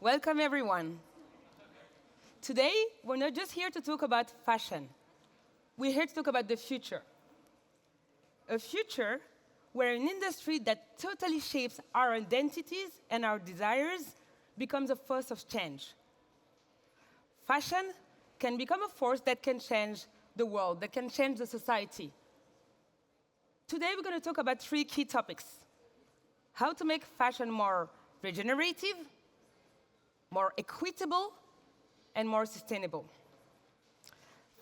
Welcome, everyone. Today, we're not just here to talk about fashion. We're here to talk about the future. A future where an industry that totally shapes our identities and our desires becomes a force of change. Fashion can become a force that can change the world, that can change the society. Today, we're going to talk about 3 key topics. How to make fashion more regenerative, more equitable, and more sustainable.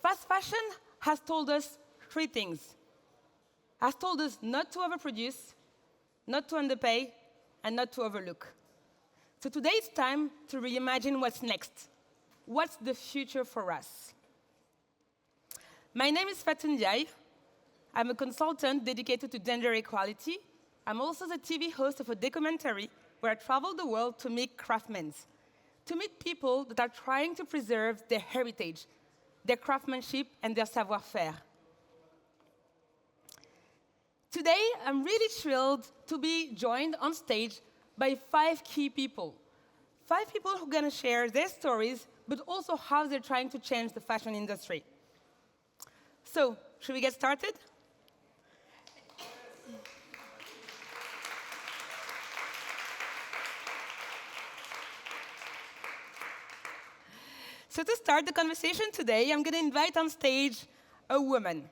Fast fashion has told us 3 things. Has told us not to overproduce, not to underpay, and not to overlook. So today it's time to reimagine what's next. What's the future for us? My name is Fatou Ndiaye. I'm a consultant dedicated to gender equality. I'm also the TV host of a documentary where I travel the world to meet craftsmen, to meet people that are trying to preserve their heritage, their craftsmanship, and their savoir-faire. Today, I'm really thrilled to be joined on stage by 5 key people. 5 people who are going to share their stories, but also how they're trying to change the fashion industry. So, should we get started? So to start the conversation today, I'm going to invite on stage a woman.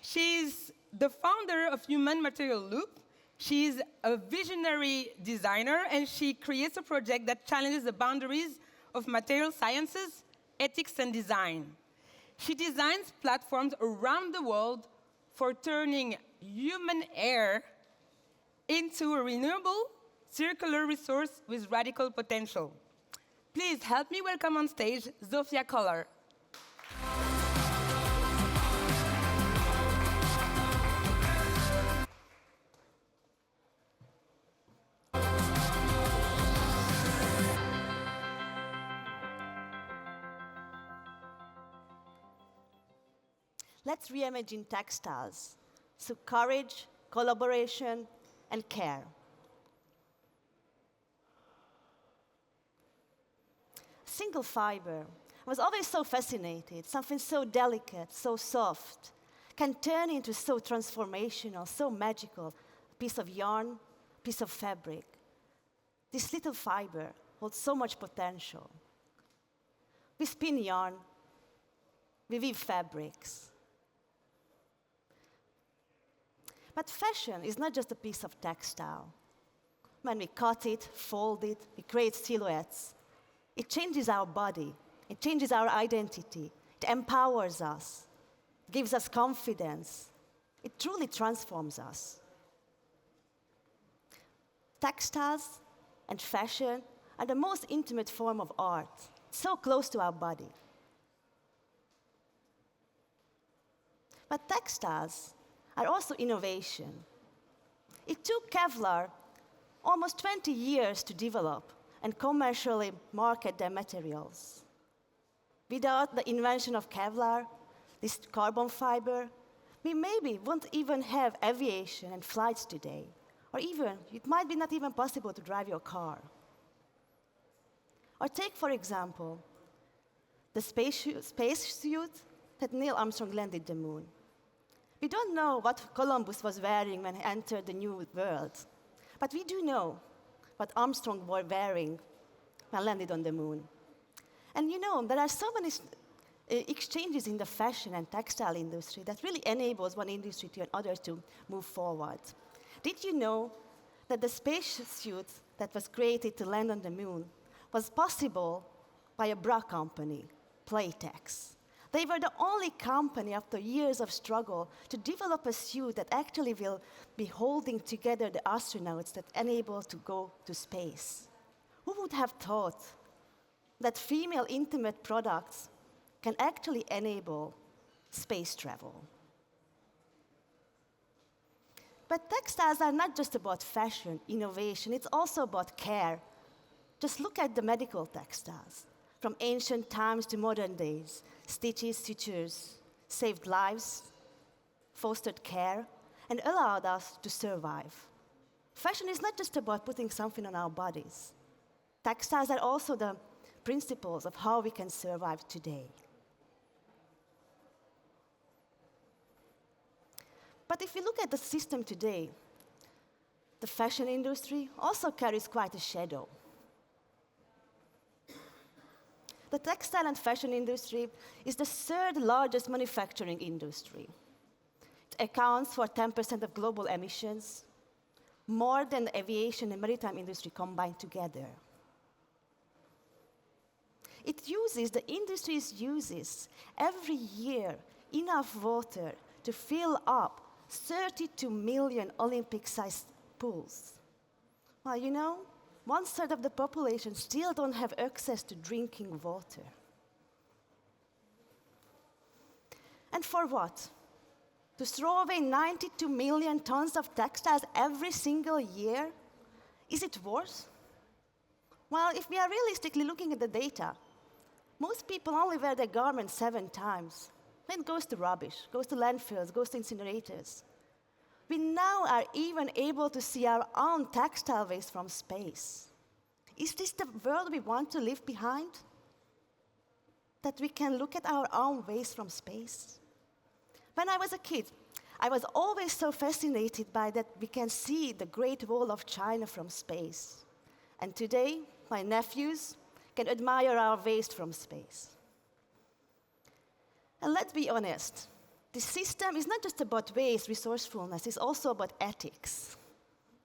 She's the founder of Human Material Loop. She's a visionary designer, and she creates a project that challenges the boundaries of material sciences, ethics, and design. She designs platforms around the world for turning human hair into a renewable, circular resource with radical potential. Please help me welcome on stage Zsofia Kollar. Let's reimagine textiles through courage, collaboration, and care. Single fiber. I was always so fascinated. Something so delicate, so soft, can turn into so transformational, so magical. A piece of yarn, piece of fabric. This little fiber holds so much potential. We spin yarn, we weave fabrics. But fashion is not just a piece of textile. When we cut it, fold it, we create silhouettes. It changes our body. It changes our identity. It empowers us. It gives us confidence. It truly transforms us. Textiles and fashion are the most intimate form of art, so close to our body. But textiles are also innovation. It took Kevlar almost 20 years to develop and commercially market their materials. Without the invention of Kevlar, this carbon fiber, we maybe won't even have aviation and flights today. Or even, it might be not even possible to drive your car. Or take, for example, the spacesuit that Neil Armstrong landed the moon. We don't know what Columbus was wearing when he entered the New World, but we do know what Armstrong was wearing when he landed on the moon. And you know, there are so many exchanges in the fashion and textile industry that really enables one industry to another to move forward. Did you know that the spacesuit that was created to land on the moon was possible by a bra company, Playtex? They were the only company, after years of struggle, to develop a suit that actually will be holding together the astronauts that enable to go to space. Who would have thought that female intimate products can actually enable space travel? But textiles are not just about fashion, innovation, it's also about care. Just look at the medical textiles. From ancient times to modern days, stitches, sutures saved lives, fostered care, and allowed us to survive. Fashion is not just about putting something on our bodies. Textiles are also the principles of how we can survive today. But if we look at the system today, the fashion industry also carries quite a shadow. The textile and fashion industry is the third largest manufacturing industry. It accounts for 10% of global emissions, more than the aviation and maritime industry combined together. The industry uses every year enough water to fill up 32 million Olympic-sized pools. Well, you know, 1/3 of the population still don't have access to drinking water. And for what? To throw away 92 million tons of textiles every single year? Is it worth? Well, if we are realistically looking at the data, most people only wear their garments 7 times. Then it goes to rubbish, goes to landfills, goes to incinerators. We now are even able to see our own textile waste from space. Is this the world we want to leave behind? That we can look at our own waste from space? When I was a kid, I was always so fascinated by that we can see the Great Wall of China from space. And today, my nephews can admire our waste from space. And let's be honest, this system is not just about waste, resourcefulness, it's also about ethics.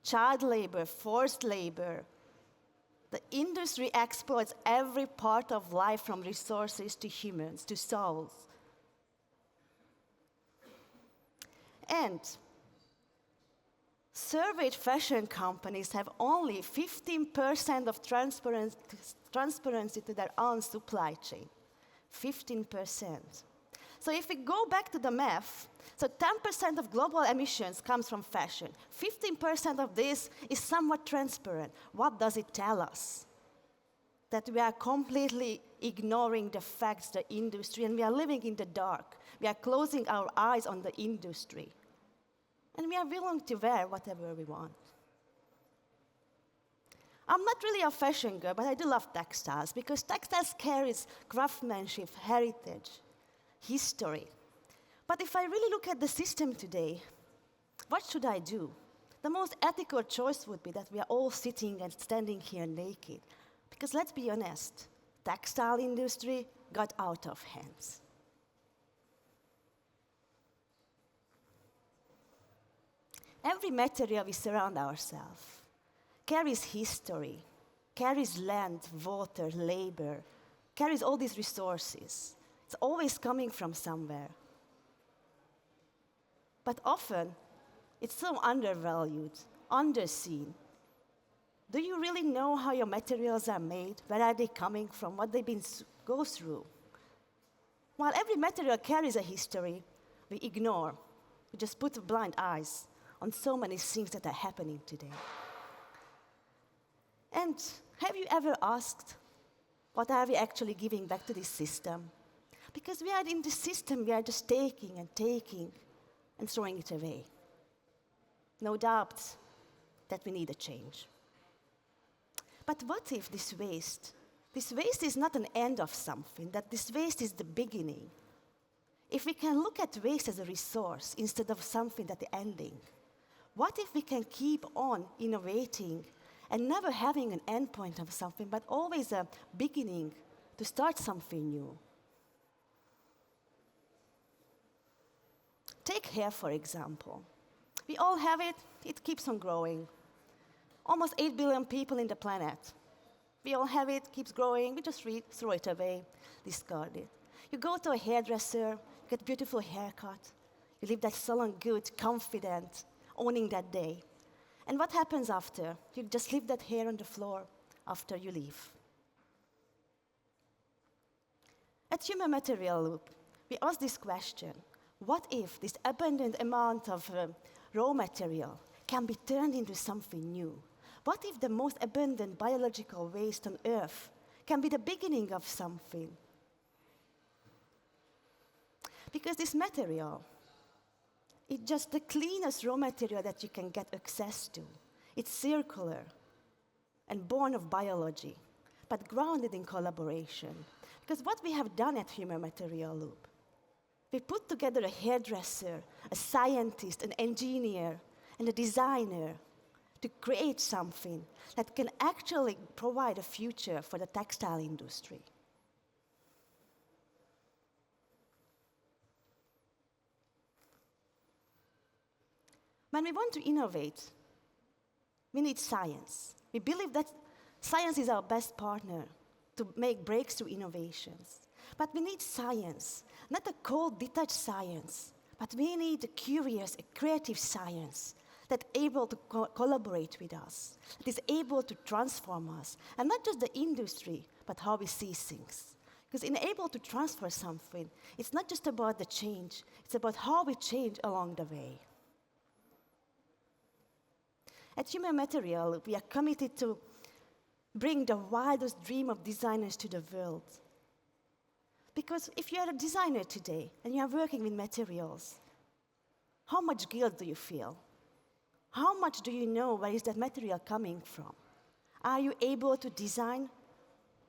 Child labor, forced labor. The industry exploits every part of life from resources to humans, to souls. And surveyed fashion companies have only 15% of transparency to their own supply chain. 15%. So if we go back to the math, so 10% of global emissions comes from fashion. 15% of this is somewhat transparent. What does it tell us? That we are completely ignoring the facts, the industry, and we are living in the dark. We are closing our eyes on the industry. And we are willing to wear whatever we want. I'm not really a fashion girl, but I do love textiles, because textiles carries craftsmanship, heritage, history. But if I really look at the system today, what should I do? The most ethical choice would be that we are all sitting and standing here naked. Because let's be honest, textile industry got out of hands. Every material we surround ourselves carries history, carries land, water, labor, carries all these resources. It's always coming from somewhere. But often, it's so undervalued, underseen. Do you really know how your materials are made? Where are they coming from? What they've been go through? While every material carries a history, we ignore. We just put blind eyes on so many things that are happening today. And have you ever asked, what are we actually giving back to this system? Because we are in the system, we are just taking and throwing it away. No doubt that we need a change. But what if this waste is not an end of something, that this waste is the beginning? If we can look at waste as a resource instead of something that is ending, what if we can keep on innovating and never having an end point of something, but always a beginning to start something new? Take hair, for example. We all have it, it keeps on growing. Almost 8 billion people in the planet. We all have it, keeps growing, we just throw it away, discard it. You go to a hairdresser, you get a beautiful haircut, you leave that salon good, confident, owning that day. And what happens after? You just leave that hair on the floor after you leave. At Human Material Loop, we ask this question: what if this abundant amount of raw material can be turned into something new? What if the most abundant biological waste on Earth can be the beginning of something? Because this material, it's just the cleanest raw material that you can get access to. It's circular and born of biology. but grounded in collaboration. Because what we have done at Human Material Loop, we put together a hairdresser, a scientist, an engineer, and a designer to create something that can actually provide a future for the textile industry. When we want to innovate, we need science. We believe that science is our best partner to make breakthrough innovations. But we need science, not a cold, detached science, but we need a curious, a creative science that's able to collaborate with us, that is able to transform us, and not just the industry, but how we see things. Because in able to transfer something, it's not just about the change, it's about how we change along the way. At Human Material, we are committed to bring the wildest dream of designers to the world. Because if you are a designer today and you are working with materials, how much guilt do you feel? How much do you know where is that material coming from? Are you able to design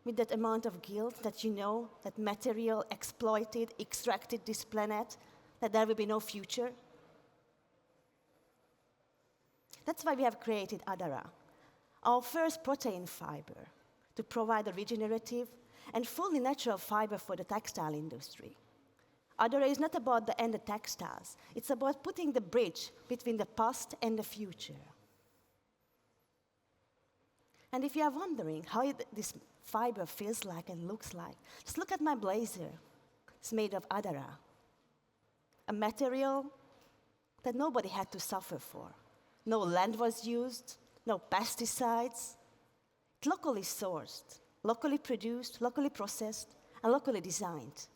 with that amount of guilt that you know that material exploited, extracted this planet, that there will be no future? That's why we have created Adara, our first protein fiber, to provide a regenerative and fully natural fiber for the textile industry. Adara is not about the end of textiles. It's about putting the bridge between the past and the future. And if you are wondering how this fiber feels like and looks like, just look at my blazer. It's made of Adara, a material that nobody had to suffer for. No land was used, no pesticides. It's locally sourced, locally produced, locally processed, and locally designed.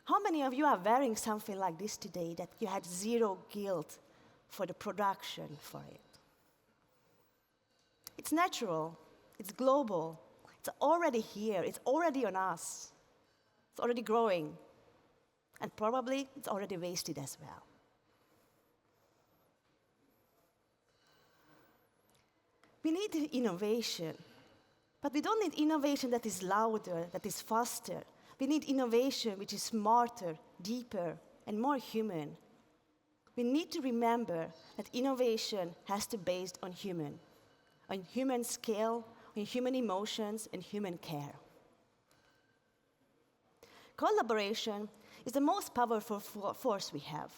How many of you are wearing something like this today that you had zero guilt for the production for it? It's natural, it's global, it's already here, it's already on us, it's already growing, and probably it's already wasted as well. We need innovation, but we don't need innovation that is louder, that is faster. We need innovation which is smarter, deeper, and more human. We need to remember that innovation has to be based on human scale, on human emotions, and human care. Collaboration is the most powerful force we have.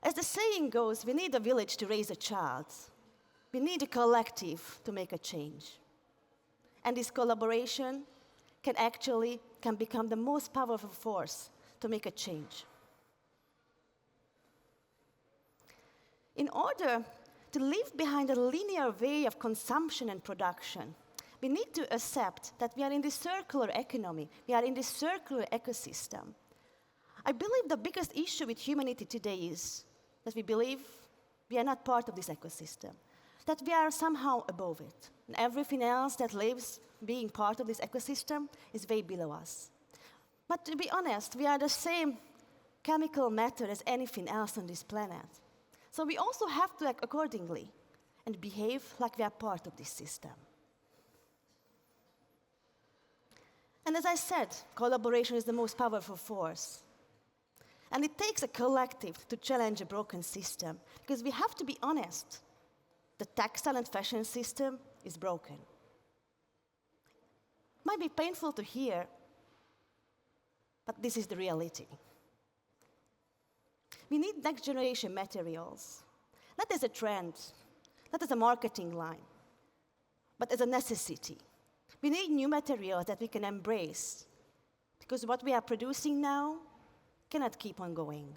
As the saying goes, we need a village to raise a child. We need a collective to make a change. And this collaboration can become the most powerful force to make a change. In order to leave behind a linear way of consumption and production, we need to accept that we are in this circular economy, we are in this circular ecosystem. I believe the biggest issue with humanity today is that we believe we are not part of this ecosystem, that we are somehow above it. And everything else that lives, being part of this ecosystem, is way below us. But to be honest, we are the same chemical matter as anything else on this planet. So we also have to act accordingly and behave like we are part of this system. And as I said, collaboration is the most powerful force. And it takes a collective to challenge a broken system, because we have to be honest. The textile and fashion system is broken. Might be painful to hear, but this is the reality. We need next generation materials, not as a trend, not as a marketing line, but as a necessity. We need new materials that we can embrace, because what we are producing now cannot keep on going.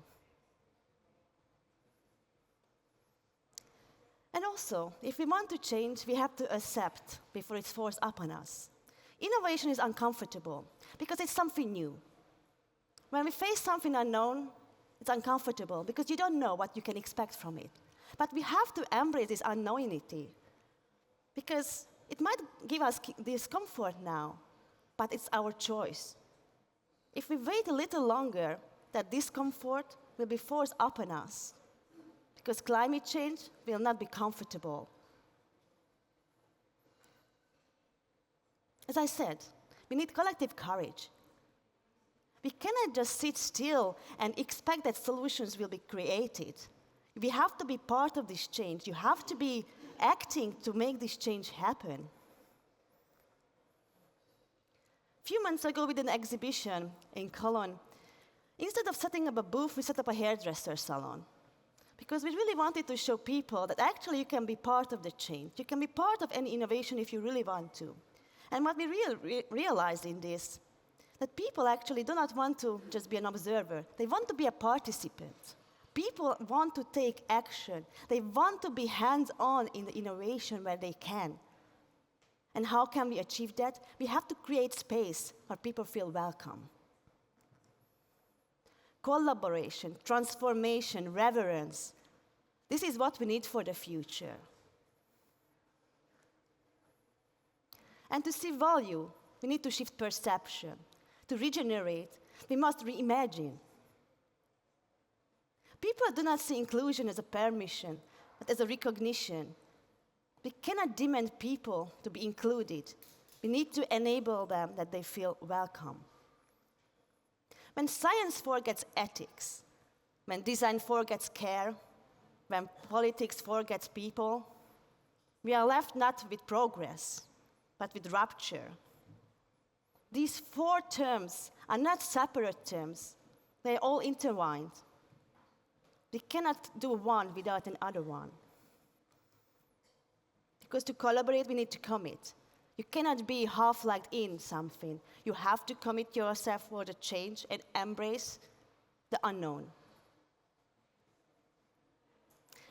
And also, if we want to change, we have to accept before it's forced upon us. Innovation is uncomfortable because it's something new. When we face something unknown, it's uncomfortable because you don't know what you can expect from it. But we have to embrace this unknowingty because it might give us discomfort now, but it's our choice. If we wait a little longer, that discomfort will be forced upon us because climate change will not be comfortable. As I said, we need collective courage. We cannot just sit still and expect that solutions will be created. We have to be part of this change. You have to be acting to make this change happen. A few months ago, we did an exhibition in Cologne. Instead of setting up a booth, we set up a hairdresser salon. Because we really wanted to show people that actually you can be part of the change. You can be part of any innovation if you really want to. And what we realized in this, that people actually do not want to just be an observer. They want to be a participant. People want to take action. They want to be hands-on in the innovation where they can. And how can we achieve that? We have to create space where people feel welcome. Collaboration, transformation, reverence. This is what we need for the future. And to see value, we need to shift perception. To regenerate, we must reimagine. People do not see inclusion as a permission, but as a recognition. We cannot demand people to be included. We need to enable them that they feel welcome. When science forgets ethics, when design forgets care, when politics forgets people, we are left not with progress, but with rupture. These four terms are not separate terms. They're all intertwined. We cannot do one without another one. Because to collaborate, we need to commit. You cannot be half-like in something. You have to commit yourself for the change and embrace the unknown.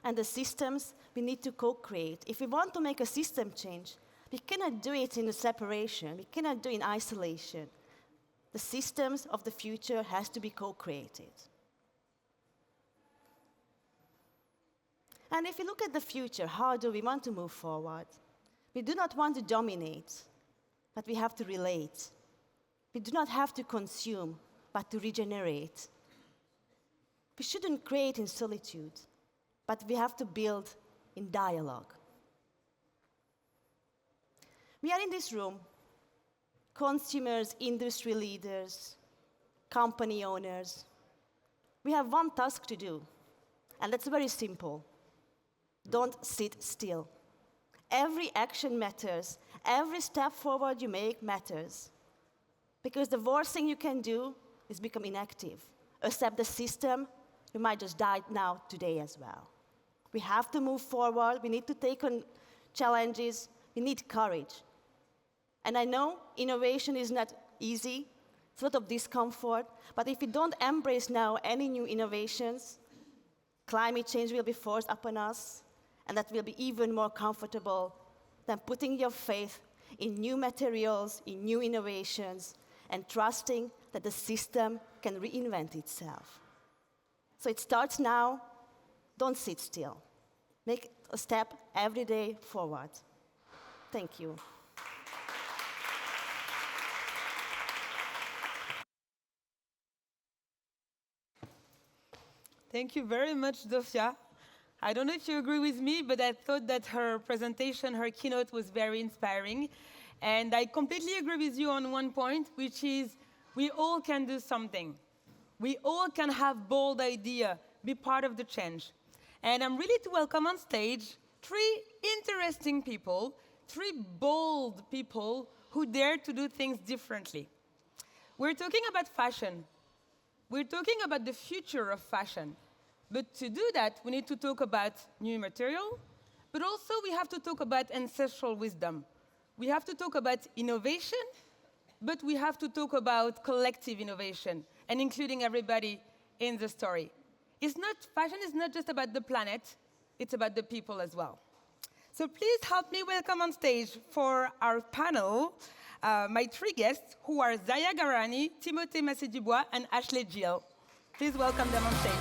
And the systems, we need to co-create. If we want to make a system change, we cannot do it in a separation. We cannot do it in isolation. The systems of the future has to be co-created. And if we look at the future, how do we want to move forward? We do not want to dominate, but we have to relate. We do not have to consume, but to regenerate. We shouldn't create in solitude, but we have to build in dialogue. We are in this room, consumers, industry leaders, company owners. We have one task to do, and that's very simple. Don't sit still. Every action matters. Every step forward you make matters. Because the worst thing you can do is become inactive. Accept the system, you might just die now, today as well. We have to move forward. We need to take on challenges. We need courage. And I know innovation is not easy. It's a lot of discomfort. But if we don't embrace now any new innovations, climate change will be forced upon us. And that will be even more comfortable than putting your faith in new materials, in new innovations, and trusting that the system can reinvent itself. So it starts now. Don't sit still. Make a step every day forward. Thank you. Thank you very much, Zsofia. I don't know if you agree with me, but I thought that her presentation, her keynote was very inspiring. And I completely agree with you on one point, which is we all can do something. We all can have bold idea, be part of the change. And I'm really to welcome on stage three interesting people, three bold people who dare to do things differently. We're talking about fashion. We're talking about the future of fashion. But to do that, we need to talk about new material, but also we have to talk about ancestral wisdom. We have to talk about innovation, but we have to talk about collective innovation and including everybody in the story. Fashion is not just about the planet, it's about the people as well. So please help me welcome on stage for our panel my three guests who are Zaya Guarani, Timothée Macé Dubois, and Ashley Gill. Please welcome them on stage.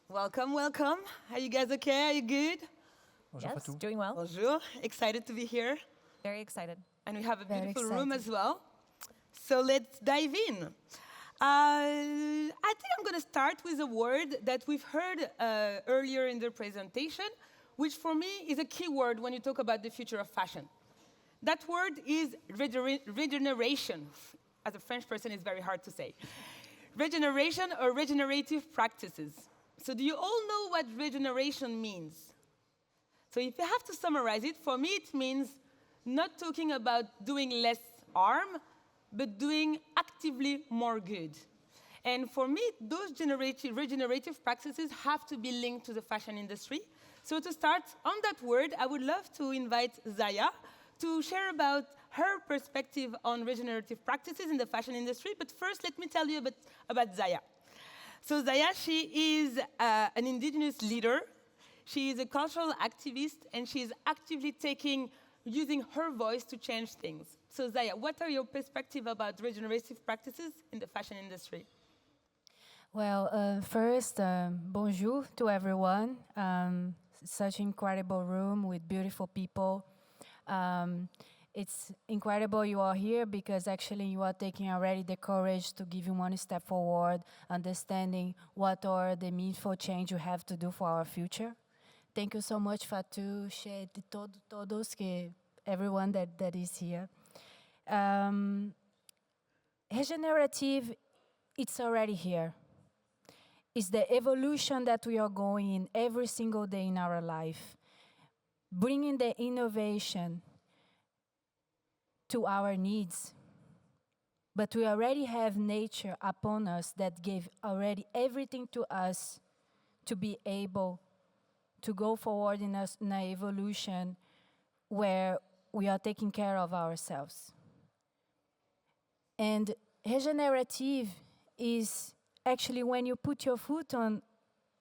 Welcome, welcome. Are you guys okay? Are you good? Bonjour, Yes, Fatou. doing well. Bonjour. Excited to be here. Very excited. And we have a Very beautiful room excited. as well. So let's dive in. I think I'm going to start with a word that we've heard earlier in the presentation, which for me is a key word when you talk about the future of fashion. That word is regeneration. As a French person, it's very hard to say. Regeneration or regenerative practices. So do you all know what regeneration means? So if I have to summarize it, for me it means not talking about doing less harm, but doing actively more good. And for me, those regenerative practices have to be linked to the fashion industry. So to start on that word, I would love to invite Zaya to share about her perspective on regenerative practices in the fashion industry. But first, let me tell you a bit about Zaya. So Zaya, she is an Indigenous leader. She is a cultural activist, and she is actively using her voice to change things. So Zaya, what are your perspectives about regenerative practices in the fashion industry? Well, first, bonjour to everyone. Such an incredible room with beautiful people. It's incredible you are here because actually you are taking already the courage to give you one step forward, understanding what are the meaningful change you have to do for our future. Thank you so much, Fatou, Shed, todos, everyone that is here. Regenerative, it's already here. It's the evolution that we are going in every single day in our life, bringing the innovation to our needs. But we already have nature upon us that gave already everything to us to be able to go forward in an evolution where we are taking care of ourselves. And regenerative is actually when you put your foot on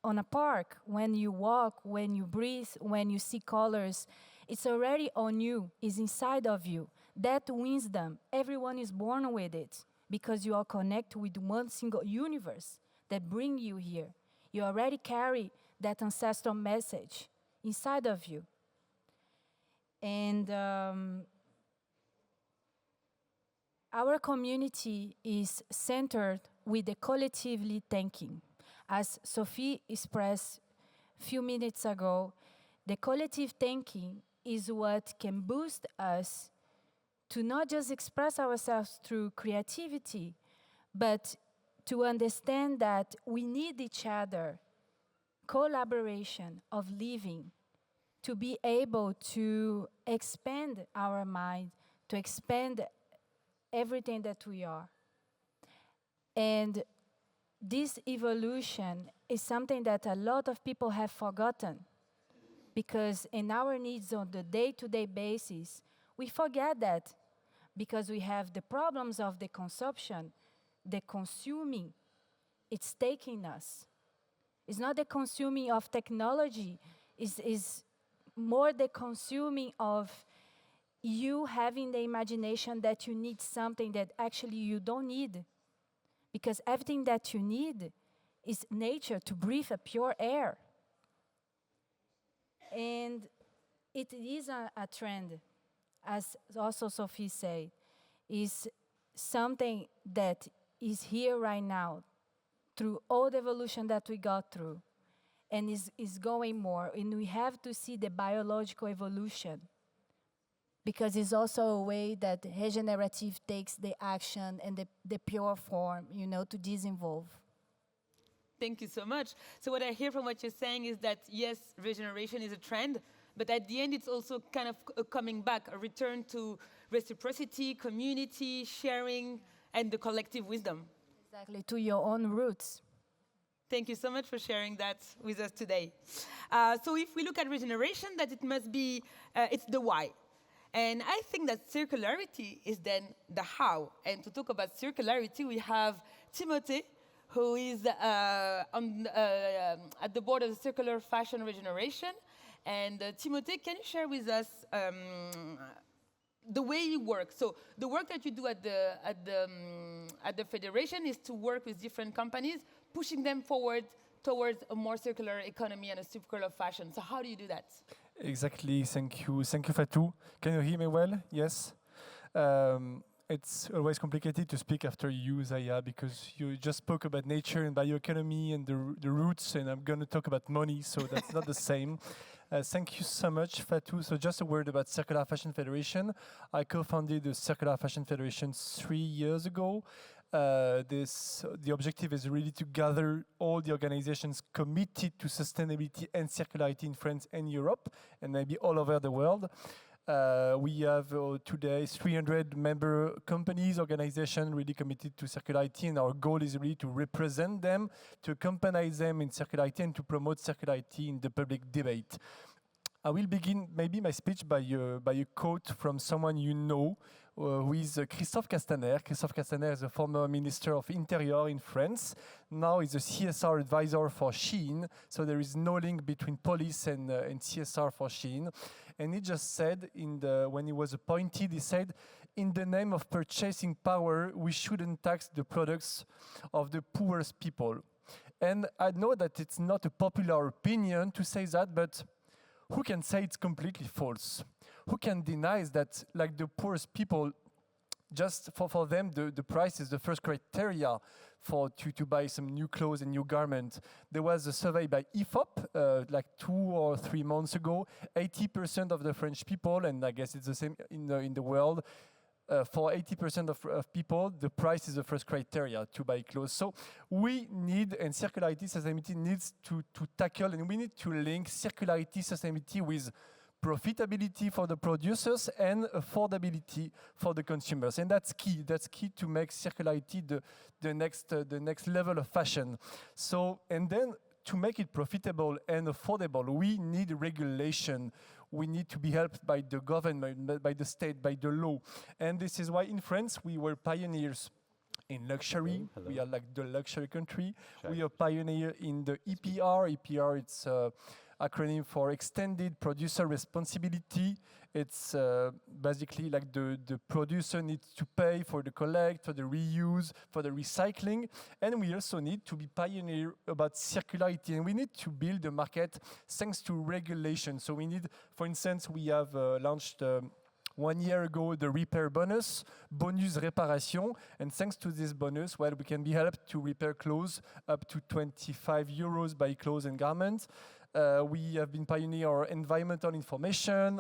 a park, when you walk, when you breathe, when you see colors, it's already on you, it's inside of you. That wisdom, everyone is born with it because you are connected with one single universe that brings you here. You already carry that ancestral message inside of you. And our community is centered with the collectively thinking. As Sophie expressed a few minutes ago, the collective thinking is what can boost us to not just express ourselves through creativity, but to understand that we need each other, collaboration of living, to be able to expand our mind, to expand everything that we are. And this evolution is something that a lot of people have forgotten, because in our needs on the day-to-day basis, we forget that because we have the problems of the consumption, the consuming, it's taking us. It's not the consuming of technology, it's more the consuming of you having the imagination that you need something that actually you don't need. Because everything that you need is nature to breathe a pure air. And it is a trend, as also Sophie said, is something that is here right now through all the evolution that we got through, and is going more. And we have to see the biological evolution, because it's also a way that regenerative takes the action and the pure form, to disinvolve. Thank you so much. So what I hear from what you're saying is that, yes, regeneration is a trend, but at the end, it's also kind of a coming back, a return to reciprocity, community, sharing, and the collective wisdom. Exactly, to your own roots. Thank you so much for sharing that with us today. So if we look at regeneration, that it must be, it's the why. And I think that circularity is then the how. And to talk about circularity, we have Timothée, who is at the board of the Circular Fashion Regeneration. And Timothée, can you share with us the way you work? So the work that you do at the Federation is to work with different companies, pushing them forward towards a more circular economy and a circular fashion. So how do you do that? Exactly. Thank you. Thank you, Fatou. Can you hear me well? Yes. It's always complicated to speak after you, Zaya, because you just spoke about nature and bioeconomy and the roots, and I'm going to talk about money, so that's not the same. Thank you so much, Fatou. So just a word about Circular Fashion Federation. I co-founded the Circular Fashion Federation 3 years ago. The objective is really to gather all the organizations committed to sustainability and circularity in France and Europe, and maybe all over the world. We have today 300 member companies, organizations really committed to circularity, and our goal is really to represent them, to accompany them in circularity, and to promote circularity in the public debate. I will begin maybe my speech by a quote from someone you know, who is Christophe Castaner. Christophe Castaner is a former Minister of Interior in France. Now he's a CSR advisor for Shein, so there is no link between police and CSR for Shein. And he just said, when he was appointed, he said, in the name of purchasing power, we shouldn't tax the products of the poorest people. And I know that it's not a popular opinion to say that, but who can say it's completely false? Who can deny that, like the poorest people, just for them, the price is the first criteria to buy some new clothes and new garment. There was a survey by IFOP like 2 or 3 months ago. 80% of the French people, and I guess it's the same in the world, for 80% of people, the price is the first criteria to buy clothes. So we need, and circularity sustainability needs to tackle, and we need to link circularity sustainability with profitability for the producers and affordability for the consumers. And that's key. That's key to make circularity the next level of fashion. So, and then to make it profitable and affordable, we need regulation. We need to be helped by the government, by the state, by the law. And this is why in France we were pioneers in luxury. Hello. We are like the luxury country. We are pioneer in the EPR. EPR, it's acronym for Extended Producer Responsibility. It's basically like the producer needs to pay for the collect, for the reuse, for the recycling. And we also need to be pioneer about circularity. And we need to build a market thanks to regulation. So we need, for instance, we have launched 1 year ago the repair bonus réparation. And thanks to this bonus, well, we can be helped to repair clothes up to 25 euros by clothes and garments. We have been pioneering our environmental information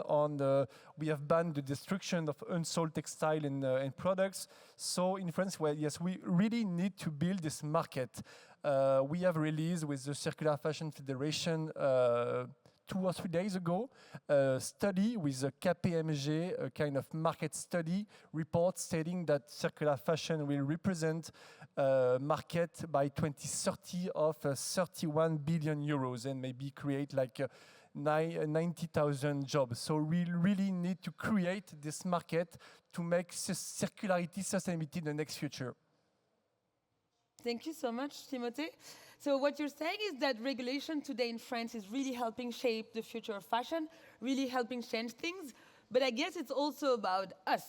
we have banned the destruction of unsold textile and products. So in France, well, yes, we really need to build this market. We have released with the Circular Fashion Federation 2 or 3 days ago, a study with a KPMG, a kind of market study report stating that circular fashion will represent a market by 2030 of 31 billion euros and maybe create like 90,000 jobs. So we really need to create this market to make circularity, sustainability the next future. Thank you so much, Timothée. So what you're saying is that regulation today in France is really helping shape the future of fashion, really helping change things. But I guess it's also about us,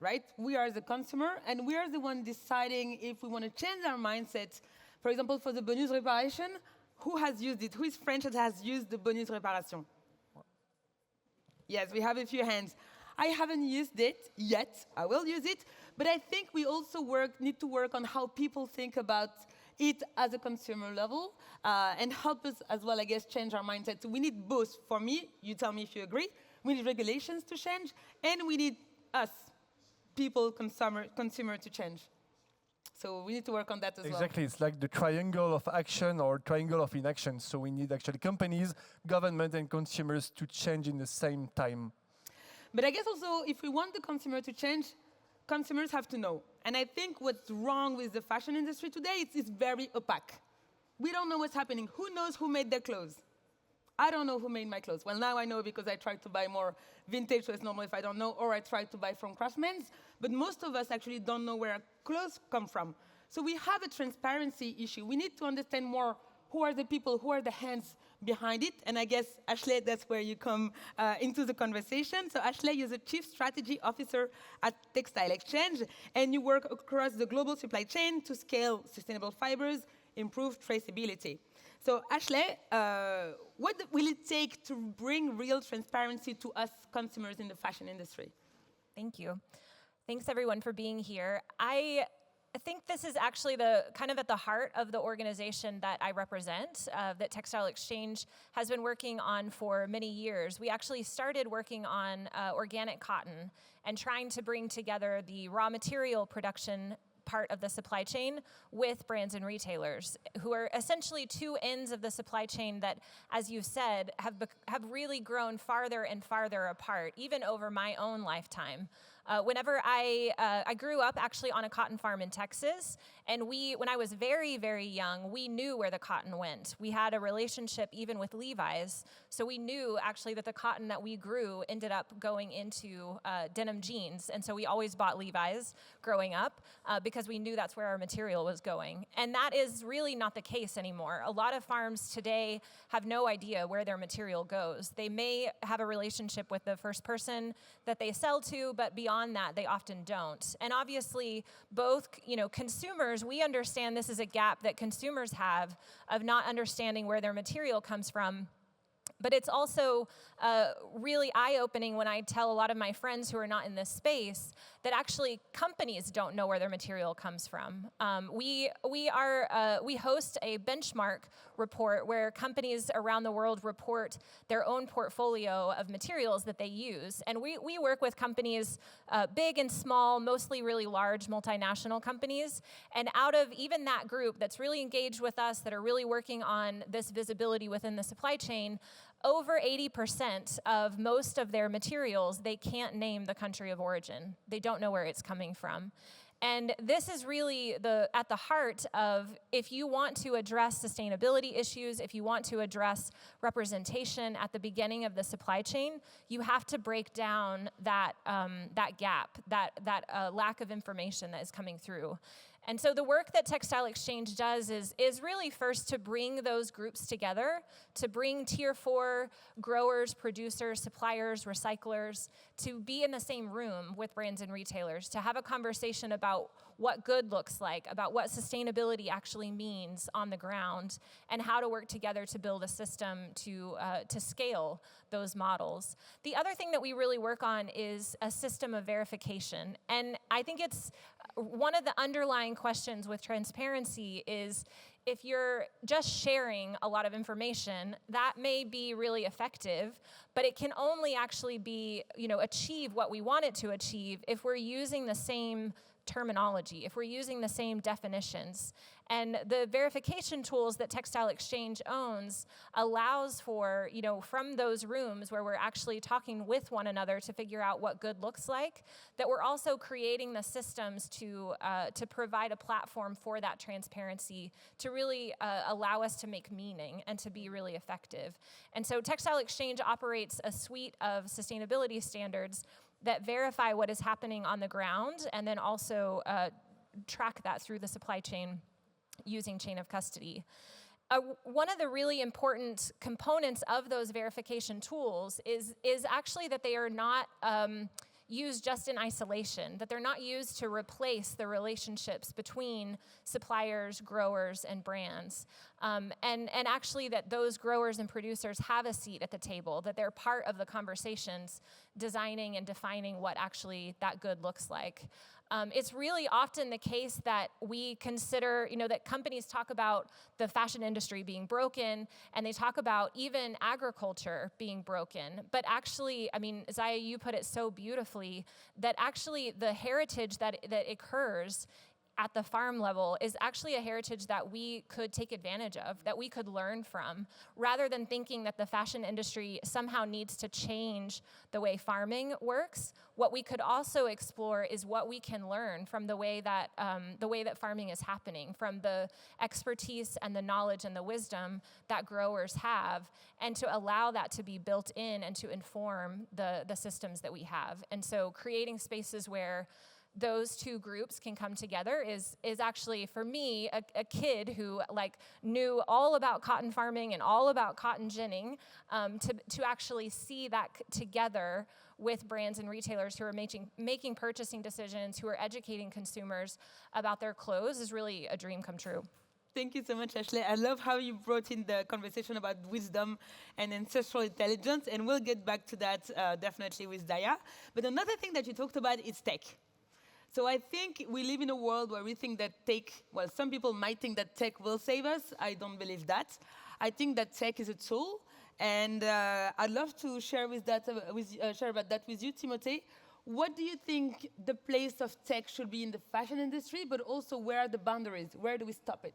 right? We are the consumer, and we are the one deciding if we want to change our mindset. For example, for the bonus réparation, who has used it? Who is French that has used the bonus réparation? Yes, we have a few hands. I haven't used it yet. I will use it. But I think we also need to work on how people think about it as a consumer level and help us as well, I guess, change our mindset. So we need both. For me, you tell me if you agree, we need regulations to change, and we need us, people, consumer to change. So we need to work on that as well. Exactly, it's like the triangle of action or triangle of inaction. So we need actually companies, government, and consumers to change in the same time. But I guess also, if we want the consumer to change, consumers have to know. And I think what's wrong with the fashion industry today, it's very opaque. We don't know what's happening. Who knows who made their clothes? I don't know who made my clothes. Well, now I know because I try to buy more vintage, so it's normal if I don't know, or I try to buy from craftsmen. But most of us actually don't know where our clothes come from. So we have a transparency issue. We need to understand more who are the people, who are the hands behind it. And I guess, Ashley, that's where you come into the conversation. So Ashley is a Chief Strategy Officer at Textile Exchange, and you work across the global supply chain to scale sustainable fibers, improve traceability. So Ashley, what will it take to bring real transparency to us consumers in the fashion industry? Thank you. Thanks everyone for being here. I think this is actually the kind of at the heart of the organization that I represent, that Textile Exchange has been working on for many years. We actually started working on organic cotton and trying to bring together the raw material production part of the supply chain with brands and retailers, who are essentially two ends of the supply chain that, as you said, have really grown farther and farther apart, even over my own lifetime. Whenever I grew up actually on a cotton farm in Texas, and when I was very, very young, we knew where the cotton went. We had a relationship even with Levi's, so we knew actually that the cotton that we grew ended up going into denim jeans, and so we always bought Levi's growing up because we knew that's where our material was going. And that is really not the case anymore. A lot of farms today have no idea where their material goes. They may have a relationship with the first person that they sell to, but beyond that, they often don't. And obviously, both, consumers, we understand this is a gap that consumers have of not understanding where their material comes from. But it's also really eye-opening when I tell a lot of my friends who are not in this space that actually companies don't know where their material comes from. We host a benchmark report where companies around the world report their own portfolio of materials that they use. And we work with companies, big and small, mostly really large multinational companies. And out of even that group that's really engaged with us, that are really working on this visibility within the supply chain, over 80% of most of their materials, they can't name the country of origin. They don't know where it's coming from. And this is really at the heart of, if you want to address sustainability issues, if you want to address representation at the beginning of the supply chain, you have to break down that gap, that lack of information that is coming through. And so the work that Textile Exchange does is really first to bring those groups together, to bring Tier 4 growers, producers, suppliers, recyclers, to be in the same room with brands and retailers, to have a conversation about what good looks like, about what sustainability actually means on the ground, and how to work together to build a system to scale those models. The other thing that we really work on is a system of verification. And I think it's one of the underlying questions with transparency is, if you're just sharing a lot of information, that may be really effective, but it can only actually be, achieve what we want it to achieve if we're using the same terminology, if we're using the same definitions. And the verification tools that Textile Exchange owns allows for, from those rooms where we're actually talking with one another to figure out what good looks like, that we're also creating the systems to provide a platform for that transparency, to really allow us to make meaning and to be really effective. And so Textile Exchange operates a suite of sustainability standards that verify what is happening on the ground, and then also track that through the supply chain using chain of custody. One of the really important components of those verification tools is actually that they are not used just in isolation, that they're not used to replace the relationships between suppliers, growers, and brands. And actually that those growers and producers have a seat at the table, that they're part of the conversations designing and defining what actually that good looks like. It's really often the case that we consider, that companies talk about the fashion industry being broken, and they talk about even agriculture being broken. But actually, Zaya, you put it so beautifully, that actually the heritage that occurs at the farm level is actually a heritage that we could take advantage of, that we could learn from, rather than thinking that the fashion industry somehow needs to change the way farming works. What we could also explore is what we can learn from the way that farming is happening, from the expertise and the knowledge and the wisdom that growers have, and to allow that to be built in and to inform the systems that we have. And so creating spaces where those two groups can come together is actually, for me, a kid who knew all about cotton farming and all about cotton ginning, to actually see that together with brands and retailers who are making purchasing decisions, who are educating consumers about their clothes, is really a dream come true. Thank you so much, Ashley. I love how you brought in the conversation about wisdom and ancestral intelligence, and we'll get back to that definitely with Zaya. But another thing that you talked about is tech. So I think we live in a world where we think that tech, well, some people might think that tech will save us. I don't believe that. I think that tech is a tool, and I'd love to share about that with you, Timothée. What do you think the place of tech should be in the fashion industry, but also where are the boundaries? Where do we stop it?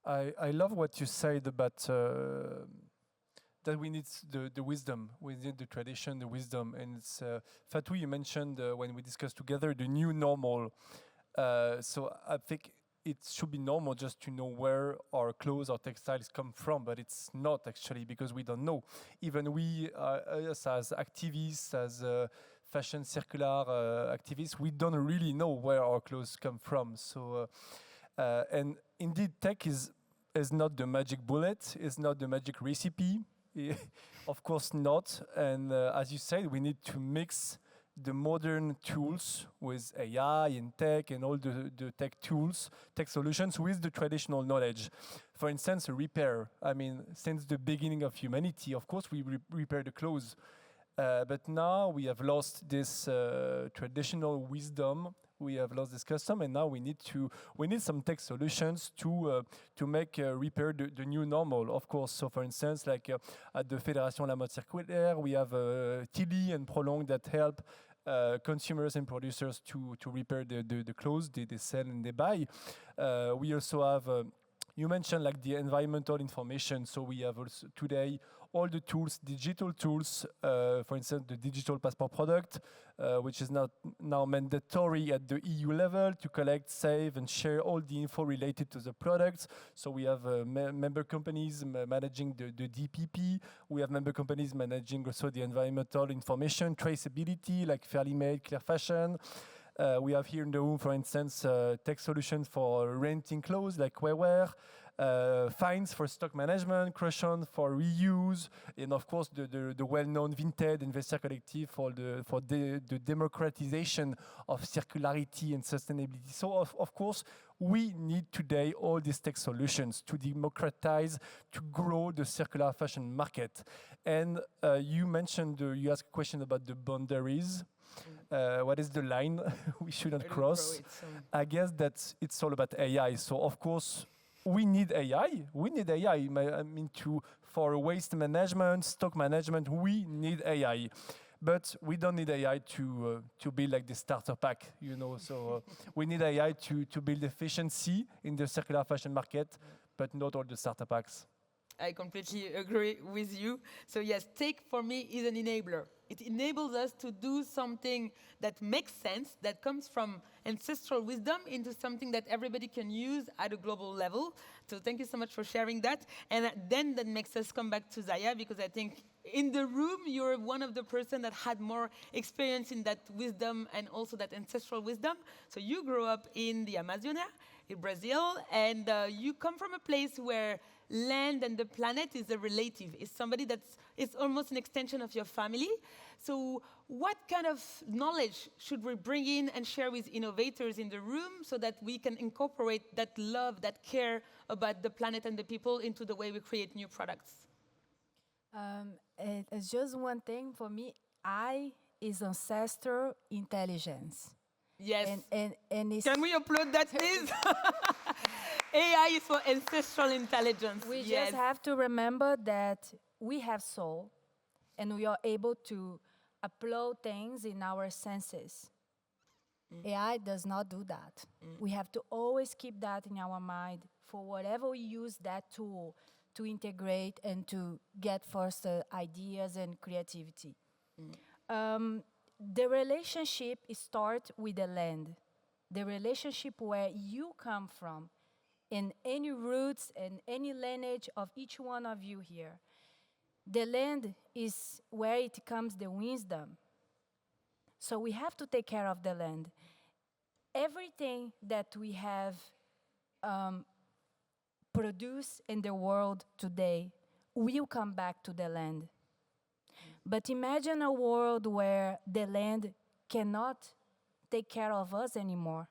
I love what you said about that we need the wisdom, we need the tradition, the wisdom. And it's, Fatou, you mentioned when we discussed together the new normal. So I think it should be normal just to know where our clothes or textiles come from, but it's not actually because we don't know. Even we, us as activists, as fashion circular activists, we don't really know where our clothes come from. So, and indeed, tech is not the magic bullet, it's not the magic recipe. Of course not. And as you said, we need to mix the modern tools with AI and tech and all the tech tools, tech solutions with the traditional knowledge. For instance, repair. I mean, since the beginning of humanity, of course, we repair the clothes. But now we have lost this traditional wisdom. We have lost this custom, and now we need some tech solutions to make repair the new normal. Of course, so for instance, like at the Fédération La Mode Circulaire, we have Tilly and Prolong that help consumers and producers to repair the clothes they sell and they buy. We also have. You mentioned like the environmental information, so we have also today all the tools, digital tools, for instance, the digital passport product, which is now mandatory at the EU level to collect, save, and share all the info related to the products. So we have member companies managing the DPP. We have member companies managing also the environmental information, traceability, like Fairly Made, Clear Fashion. We have here in the room, for instance, tech solutions for renting clothes like Wear, fines for stock management, Crushon for reuse, and of course the well-known Vinted and Vestiaire Collective for the democratization of circularity and sustainability. So of course we need today all these tech solutions to democratize, to grow the circular fashion market. And you mentioned, you asked a question about the boundaries. What is the line we shouldn't cross? I guess that it's all about AI. So of course we need AI. We need AI. I mean, for waste management, stock management, we need AI. But we don't need AI to build like the starter pack, you know. So we need AI to build efficiency in the circular fashion market, but not all the starter packs. I completely agree with you. So yes, tech for me is an enabler. It enables us to do something that makes sense, that comes from ancestral wisdom into something that everybody can use at a global level. So thank you so much for sharing that. And then that makes us come back to Zaya, because I think in the room, you're one of the person that had more experience in that wisdom and also that ancestral wisdom. So you grew up in the Amazonia, in Brazil, and you come from a place where land and the planet is a relative, is somebody it's almost an extension of your family. So what kind of knowledge should we bring in and share with innovators in the room so that we can incorporate that love, that care about the planet and the people into the way we create new products? It's just one thing for me. I is ancestral intelligence. Yes. And it's Can we upload that, please? AI is for ancestral intelligence. We just have to remember that we have soul, and we are able to upload things in our senses. AI does not do that. We have to always keep that in our mind for whatever we use that tool to integrate and to get first ideas and creativity. The relationship starts with the land, the relationship where you come from, and any roots and any lineage of each one of you here. The land is where it comes the wisdom. So we have to take care of the land. Everything that we have produced in the world today will come back to the land. But imagine a world where the land cannot take care of us anymore.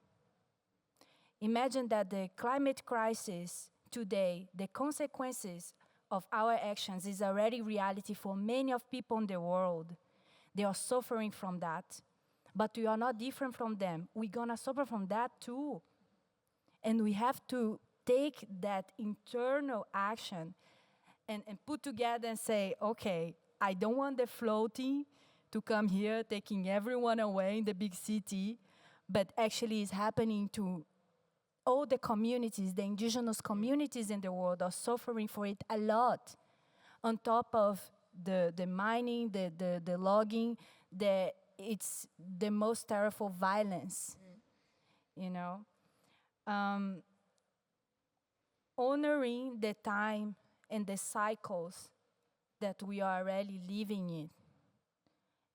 Imagine that the climate crisis today, the consequences of our actions is already reality for many of people in the world. They are suffering from that. But we are not different from them. We're gonna suffer from that too. And we have to take that internal action and put together and say, okay, I don't want the floating to come here, taking everyone away in the big city, but actually it's happening to all the communities, the indigenous communities in the world are suffering for it a lot. On top of the mining, the logging, it's the most terrible violence, you know. Honoring the time and the cycles that we are already living in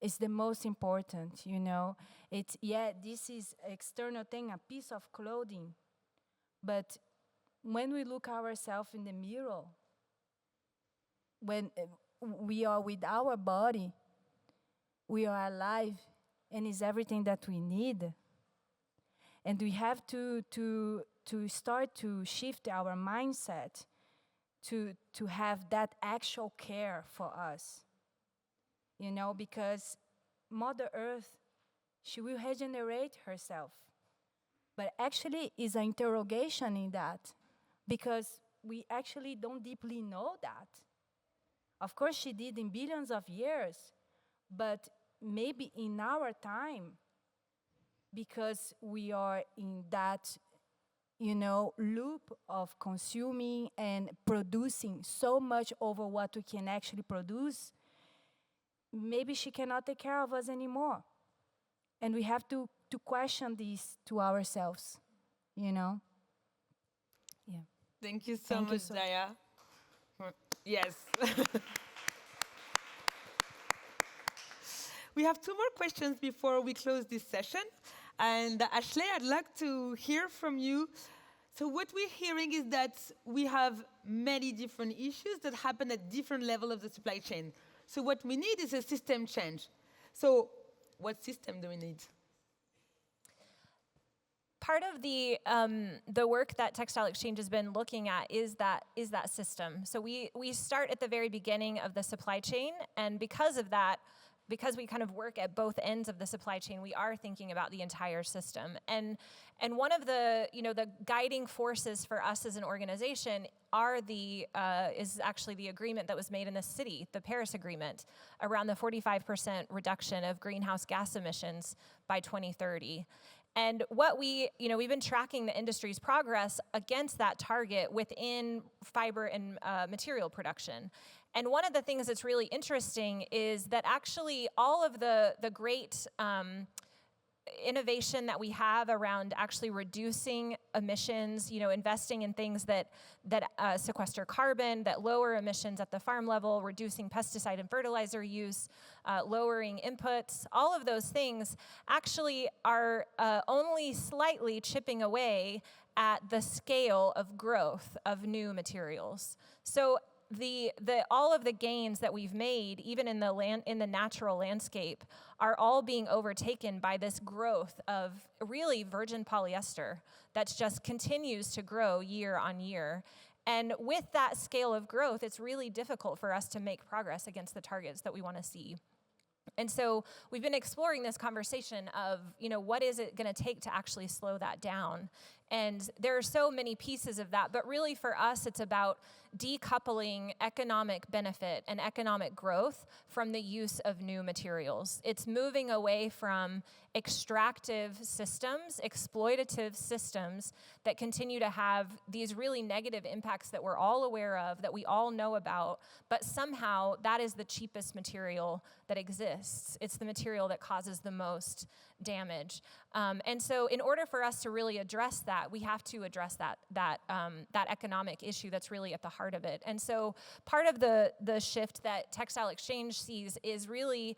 is the most important, you know. It's, yeah, this is external thing, a piece of clothing, but when we look ourselves in the mirror, when we are with our body, we are alive, and it's everything that we need. And we have to start to shift our mindset to have that actual care for us. You know, because Mother Earth, she will regenerate herself. But actually, is an interrogation in that, because we actually don't deeply know that. Of course, she did in billions of years, but maybe in our time, because we are in that, you know, loop of consuming and producing so much over what we can actually produce, maybe she cannot take care of us anymore. And we have to question this to ourselves, you know? Yeah. Thank you so much, Zaya. Yes. We have 2 more questions before we close this session. And Ashley, I'd like to hear from you. So what we're hearing is that we have many different issues that happen at different levels of the supply chain. So what we need is a system change. So what system do we need? Part of the work that Textile Exchange has been looking at is that system. So we start at the very beginning of the supply chain, and because of that, because we kind of work at both ends of the supply chain, we are thinking about the entire system. And one of the the guiding forces for us as an organization is actually the agreement that was made in the city, the Paris Agreement, around the 45% reduction of greenhouse gas emissions by 2030. And what we've been tracking the industry's progress against that target within fiber and material production. And one of the things that's really interesting is that actually all of the great innovation that we have around actually reducing emissions, investing in things that sequester carbon, that lower emissions at the farm level, reducing pesticide and fertilizer use, lowering inputs, all of those things actually are only slightly chipping away at the scale of growth of new materials. So all of the gains that we've made, even in the natural landscape, are all being overtaken by this growth of really virgin polyester that just continues to grow year on year. And with that scale of growth, it's really difficult for us to make progress against the targets that we want to see. And so we've been exploring this conversation of, what is it going to take to actually slow that down? And there are so many pieces of that, but really for us, it's about decoupling economic benefit and economic growth from the use of new materials. It's moving away from extractive systems, exploitative systems that continue to have these really negative impacts that we're all aware of, that we all know about, but somehow that is the cheapest material that exists. It's the material that causes the most damage. And so in order for us to really address that, we have to address that economic issue that's really at the heart of it. And so part of the shift that Textile Exchange sees is really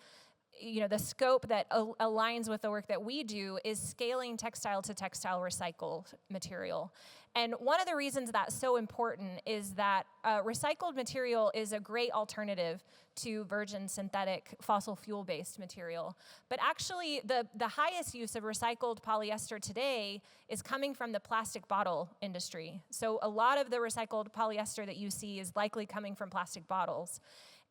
the scope that aligns with the work that we do is scaling textile to textile recycled material. And one of the reasons that's so important is that recycled material is a great alternative to virgin synthetic fossil fuel-based material. But actually, the highest use of recycled polyester today is coming from the plastic bottle industry. So a lot of the recycled polyester that you see is likely coming from plastic bottles.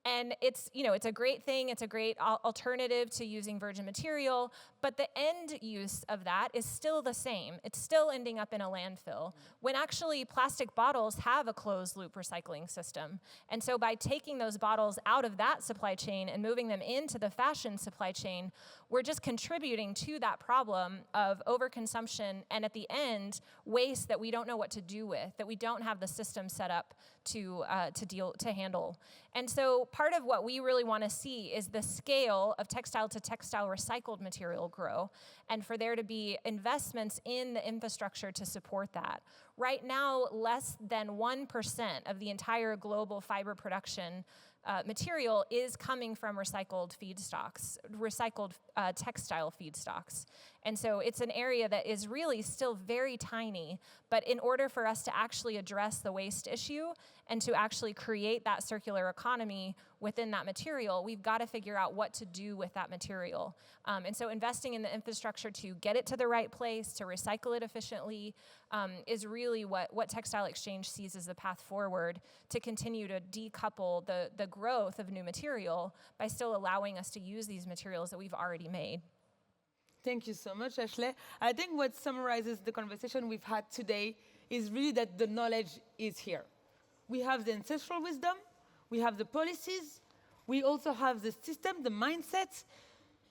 And it's a great thing, it's a great alternative to using virgin material, but the end use of that is still the same. It's still ending up in a landfill, when actually plastic bottles have a closed loop recycling system. And so by taking those bottles out of that supply chain and moving them into the fashion supply chain, we're just contributing to that problem of overconsumption and at the end, waste that we don't know what to do with, that we don't have the system set up to handle. And so part of what we really want to see is the scale of textile to textile recycled material grow, and for there to be investments in the infrastructure to support that. Right now, less than 1% of the entire global fiber production material is coming from recycled feedstocks, recycled textile feedstocks. And so it's an area that is really still very tiny, but in order for us to actually address the waste issue and to actually create that circular economy within that material, we've got to figure out what to do with that material. And so investing in the infrastructure to get it to the right place, to recycle it efficiently, is really what Textile Exchange sees as the path forward to continue to decouple the growth of new material by still allowing us to use these materials that we've already made. Thank you so much, Ashley. I think what summarizes the conversation we've had today is really that the knowledge is here. We have the ancestral wisdom, we have the policies, we also have the system, the mindset,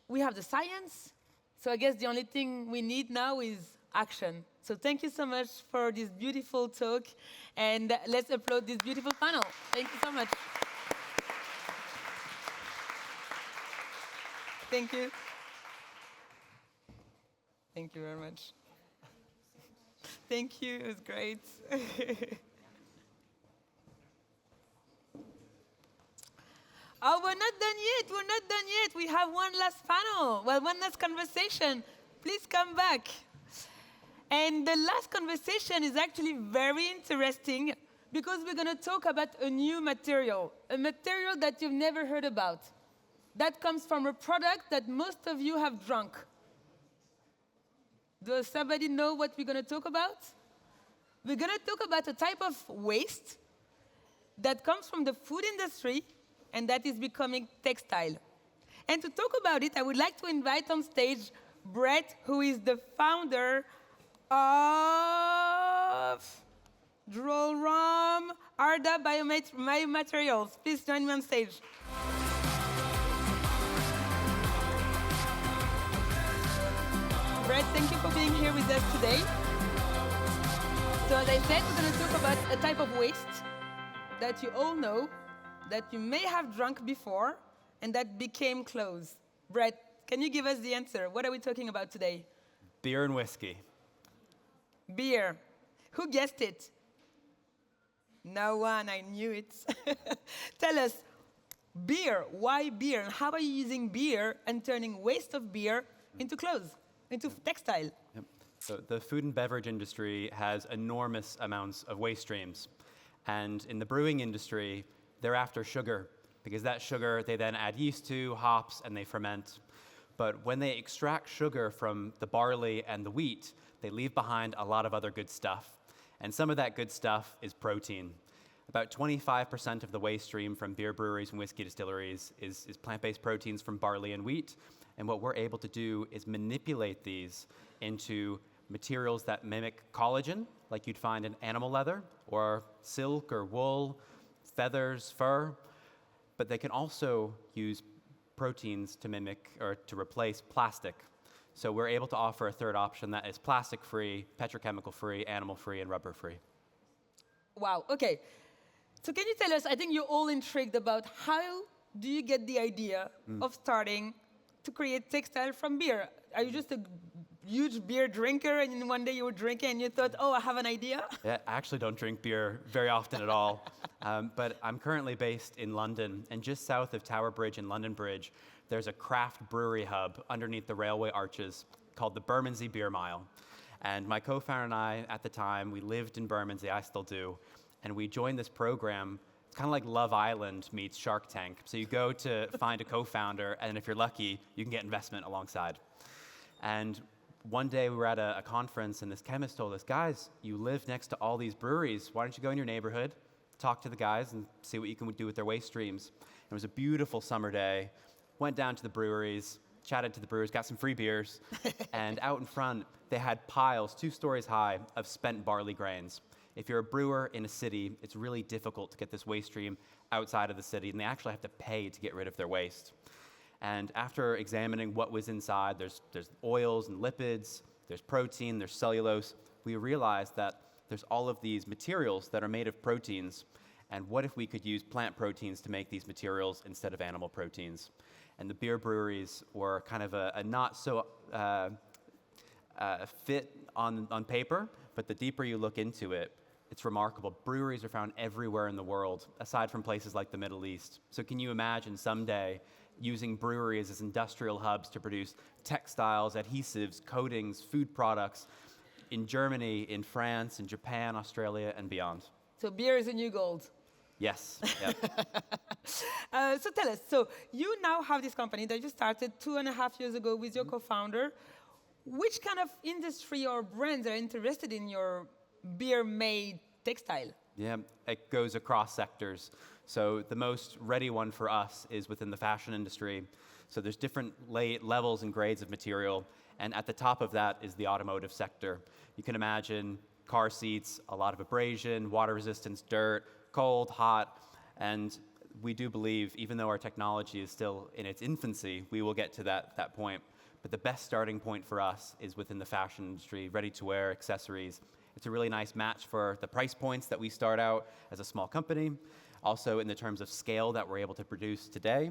we have the science. So I guess the only thing we need now is action. So thank you so much for this beautiful talk, and let's applaud this beautiful panel. Thank you so much. Thank you. Thank you very much. Thank you, it was great. Oh, we're not done yet. We have one last panel, one last conversation. Please come back. And the last conversation is actually very interesting because we're going to talk about a new material, a material that you've never heard about. That comes from a product that most of you have drunk. Does somebody know what we're going to talk about? We're going to talk about a type of waste that comes from the food industry and that is becoming textile. And to talk about it, I would like to invite on stage Brett, who is the founder of Drollrom Arda Biomaterials. Please join me on stage. Brett, thank you for being here with us today. So as I said, we're going to talk about a type of waste that you all know, that you may have drunk before, and that became clothes. Brett, can you give us the answer? What are we talking about today? Beer and whiskey. Beer. Who guessed it? No one, I knew it. Tell us, beer, why beer? And how are you using beer and turning waste of beer into clothes, into textile? Yep. So the food and beverage industry has enormous amounts of waste streams. And in the brewing industry, they're after sugar, because that sugar they then add yeast to, hops, and they ferment. But when they extract sugar from the barley and the wheat, they leave behind a lot of other good stuff. And some of that good stuff is protein. About 25% of the waste stream from beer breweries and whiskey distilleries is plant-based proteins from barley and wheat. And what we're able to do is manipulate these into materials that mimic collagen, like you'd find in animal leather, or silk or wool, feathers, fur. But they can also use proteins to mimic or to replace plastic. So we're able to offer a third option that is plastic-free, petrochemical-free, animal-free, and rubber-free. Wow, okay. So can you tell us, I think you're all intrigued about how do you get the idea of starting to create textile from beer? Are you just a huge beer drinker and then one day you were drinking and you thought, oh, I have an idea? Yeah, I actually don't drink beer very often at all. But I'm currently based in London, and just south of Tower Bridge and London Bridge, there's a craft brewery hub underneath the railway arches called the Bermondsey Beer Mile. And my co-founder and I, at the time, we lived in Bermondsey, I still do, and we joined this program. It's kind of like Love Island meets Shark Tank. So you go to find a co-founder, and if you're lucky, you can get investment alongside. And one day we were at a conference, and this chemist told us, guys, you live next to all these breweries. Why don't you go in your neighborhood, talk to the guys, and see what you can do with their waste streams? It was a beautiful summer day. Went down to the breweries, chatted to the brewers, got some free beers, and out in front, they had piles 2 stories high of spent barley grains. If you're a brewer in a city, it's really difficult to get this waste stream outside of the city, and they actually have to pay to get rid of their waste. And after examining what was inside, there's oils and lipids, there's protein, there's cellulose, we realized that there's all of these materials that are made of proteins, and what if we could use plant proteins to make these materials instead of animal proteins? And the beer breweries were kind of a not so fit on paper, but the deeper you look into it, it's remarkable. Breweries are found everywhere in the world, aside from places like the Middle East. So can you imagine someday using breweries as industrial hubs to produce textiles, adhesives, coatings, food products in Germany, in France, in Japan, Australia, and beyond? So beer is a new gold. Yes. Yep. So tell us, so you now have this company that you started 2.5 years ago with your co-founder. Which kind of industry or brands are interested in your beer-made textile? Yeah, it goes across sectors. So the most ready one for us is within the fashion industry. So there's different levels and grades of material, and at the top of that is the automotive sector. You can imagine car seats, a lot of abrasion, water resistance, dirt, cold, hot, and we do believe, even though our technology is still in its infancy, we will get to that point. But the best starting point for us is within the fashion industry, ready-to-wear, accessories. It's a really nice match for the price points that we start out as a small company, also in the terms of scale that we're able to produce today,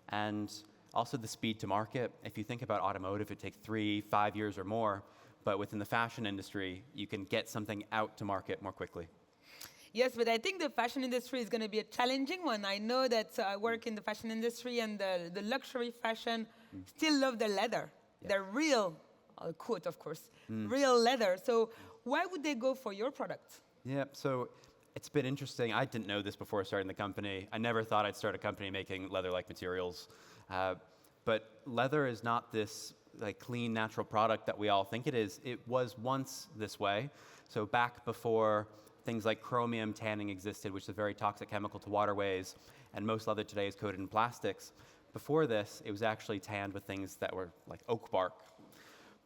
and also the speed to market. If you think about automotive, it takes 3-5 years or more, but within the fashion industry, you can get something out to market more quickly. Yes, but I think the fashion industry is going to be a challenging one. I know that I work in the fashion industry, and the luxury fashion still love the leather. Yeah. The real, quote of course, real leather. So why would they go for your product? Yeah, so it's been interesting. I didn't know this before starting the company. I never thought I'd start a company making leather-like materials. But leather is not this like clean, natural product that we all think it is. It was once this way. So back before things like chromium tanning existed, which is a very toxic chemical to waterways, and most leather today is coated in plastics. Before this, it was actually tanned with things that were like oak bark.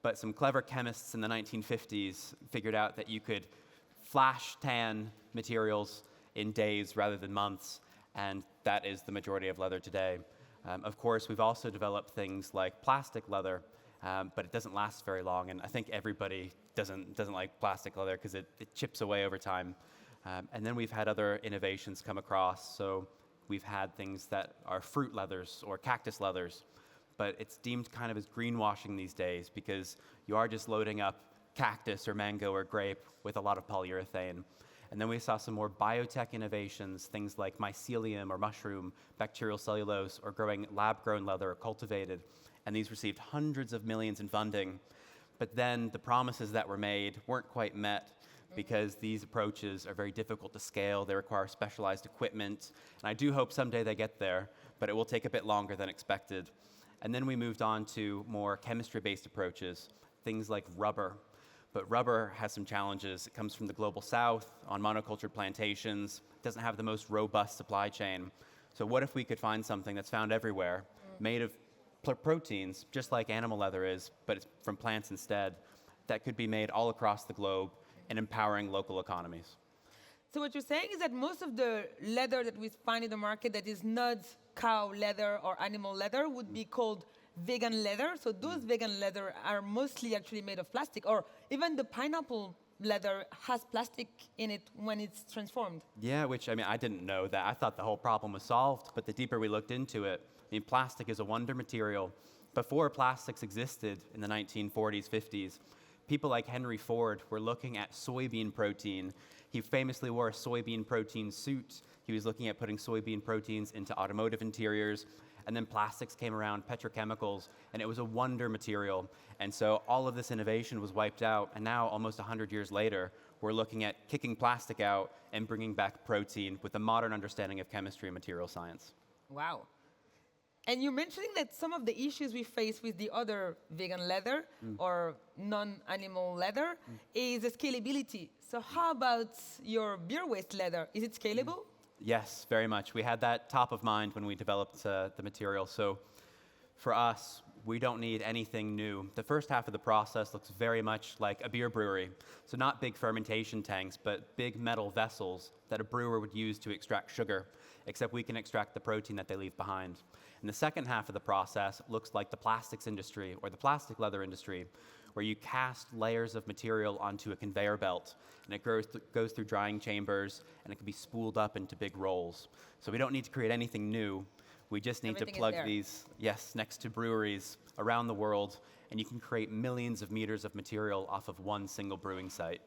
But some clever chemists in the 1950s figured out that you could flash tan materials in days rather than months, and that is the majority of leather today. Of course, we've also developed things like plastic leather, but it doesn't last very long, and I think everybody doesn't like plastic leather because it chips away over time. And then we've had other innovations come across. So we've had things that are fruit leathers or cactus leathers, but it's deemed kind of as greenwashing these days because you are just loading up cactus or mango or grape with a lot of polyurethane. And then we saw some more biotech innovations, things like mycelium or mushroom, bacterial cellulose, or growing lab-grown leather or cultivated. And these received hundreds of millions in funding. But then the promises that were made weren't quite met because these approaches are very difficult to scale. They require specialized equipment. And I do hope someday they get there, but it will take a bit longer than expected. And then we moved on to more chemistry-based approaches, things like rubber. But rubber has some challenges. It comes from the global south on monoculture plantations, doesn't have the most robust supply chain. So what if we could find something that's found everywhere, made of proteins, just like animal leather is, but it's from plants instead, that could be made all across the globe and empowering local economies. So what you're saying is that most of the leather that we find in the market that is not cow leather or animal leather would be called vegan leather. So those vegan leather are mostly actually made of plastic, or even the pineapple leather has plastic in it when it's transformed. Yeah, which, I mean, I didn't know that. I thought the whole problem was solved, but the deeper we looked into it, I mean, plastic is a wonder material. Before plastics existed in the 1940s, 50s, people like Henry Ford were looking at soybean protein. He famously wore a soybean protein suit. He was looking at putting soybean proteins into automotive interiors. And then plastics came around, petrochemicals, and it was a wonder material. And so all of this innovation was wiped out, and now, almost 100 years later, we're looking at kicking plastic out and bringing back protein with a modern understanding of chemistry and material science. Wow. And you're mentioning that some of the issues we face with the other vegan leather or non-animal leather is the scalability. So how about your beer waste leather? Is it scalable? Yes, very much. We had that top of mind when we developed the material. So for us, we don't need anything new. The first half of the process looks very much like a beer brewery. So not big fermentation tanks, but big metal vessels that a brewer would use to extract sugar, except we can extract the protein that they leave behind. And the second half of the process looks like the plastics industry or the plastic leather industry, where you cast layers of material onto a conveyor belt, and it goes through drying chambers, and it can be spooled up into big rolls. So we don't need to create anything new. We just need to plug these, next to breweries around the world, and you can create millions of meters of material off of one single brewing site.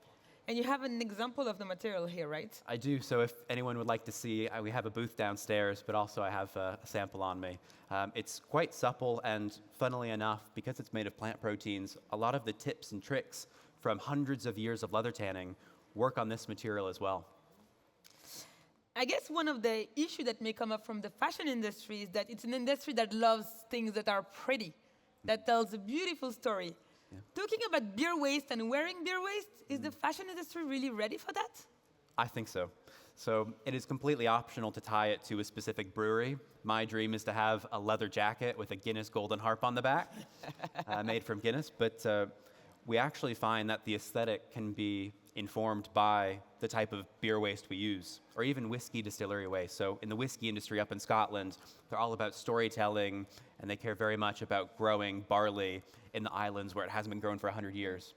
And you have an example of the material here, right? I do. So if anyone would like to see, we have a booth downstairs, but also I have a sample on me. It's quite supple, and funnily enough, because it's made of plant proteins, a lot of the tips and tricks from hundreds of years of leather tanning work on this material as well. I guess one of the issues that may come up from the fashion industry is that it's an industry that loves things that are pretty, that tells a beautiful story. Yeah. Talking about beer waste and wearing beer waste, is the fashion industry really ready for that? I think so. So it is completely optional to tie it to a specific brewery. My dream is to have a leather jacket with a Guinness golden harp on the back, made from Guinness. But we actually find that the aesthetic can be informed by the type of beer waste we use, or even whiskey distillery waste. So in the whiskey industry up in Scotland, they're all about storytelling, and they care very much about growing barley in the islands where it hasn't been grown for 100 years.